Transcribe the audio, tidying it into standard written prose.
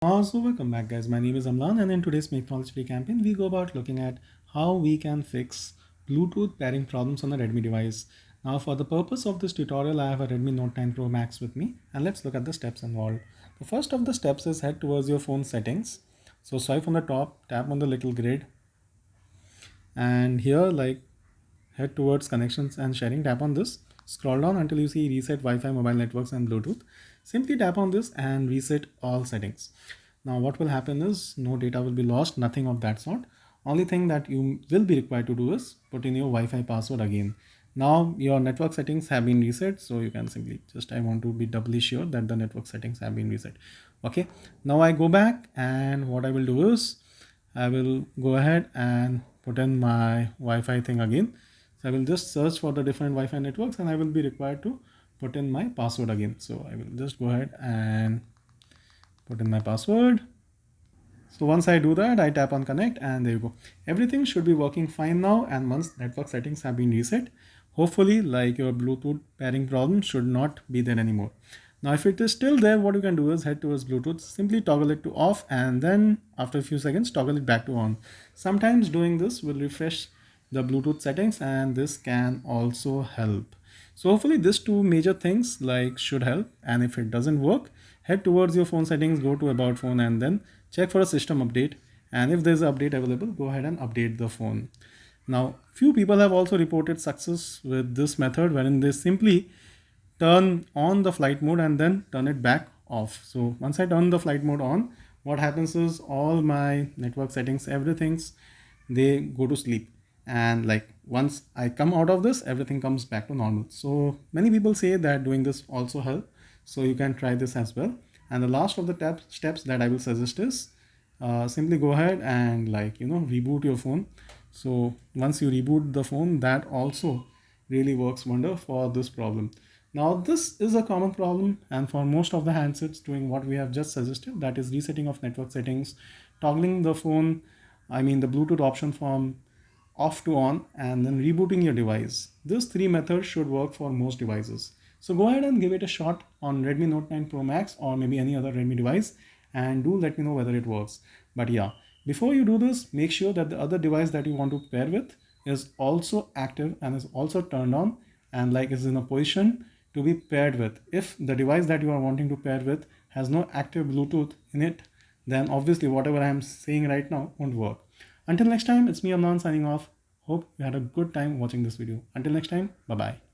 So welcome back guys, my name is Amlan and in today's Make Knowledge Free campaign we go about looking at how we can fix Bluetooth pairing problems on a Redmi device. Now for the purpose of this tutorial I have a Redmi Note 9 Pro Max with me and let's look at the steps involved. The first of the steps is head towards your phone settings. So swipe on the top, tap on the little grid and here head towards connections and sharing, tap on this, scroll down until you see reset Wi-Fi, mobile networks and Bluetooth. Simply tap on this and reset all settings. Now what will happen is no data will be lost, nothing of that sort. Only thing that you will be required to do is put in your Wi-Fi password again. Now your network settings have been reset, so you can simply just, I want to be doubly sure that the network settings have been reset. Okay, now I go back and what I will do is I will go ahead and put in my Wi-Fi thing again. So I will just search for the different Wi-Fi networks and I will be required to put in my password again. So I will just go ahead and put in my password. So once I do that, I tap on connect and there you go. Everything should be working fine now, and once network settings have been reset, hopefully like your Bluetooth pairing problem should not be there anymore. Now if it is still there, what you can do is head towards Bluetooth, simply toggle it to off and then after a few seconds toggle it back to on. Sometimes doing this will refresh the Bluetooth settings and this can also help. So hopefully these two major things should help, and if it doesn't work, head towards your phone settings, go to about phone and then check for a system update, and if there's an update available, go ahead and update the phone. Now few people have also reported success with this method wherein they simply turn on the flight mode and then turn it back off. So once I turn the flight mode on, what happens is all my network settings, everything's, they go to sleep, and once I come out of this, everything comes back to normal. So many people say that doing this also help, so you can try this as well. And the last of the steps that I will suggest is simply go ahead and reboot your phone. So once you reboot the phone, that also really works wonder for this problem. Now this is a common problem, and for most of the handsets doing what we have just suggested, that is resetting of network settings, toggling the phone, I mean the Bluetooth option from off to on, and then rebooting your device. These three methods should work for most devices. So go ahead and give it a shot on Redmi Note 9 Pro Max or maybe any other Redmi device, and do let me know whether it works. But yeah, before you do this, make sure that the other device that you want to pair with is also active and is also turned on and is in a position to be paired with. If the device that you are wanting to pair with has no active Bluetooth in it, then obviously whatever I am saying right now won't work. Until next time, it's me Amnan signing off. Hope you had a good time watching this video. Until next time, bye bye.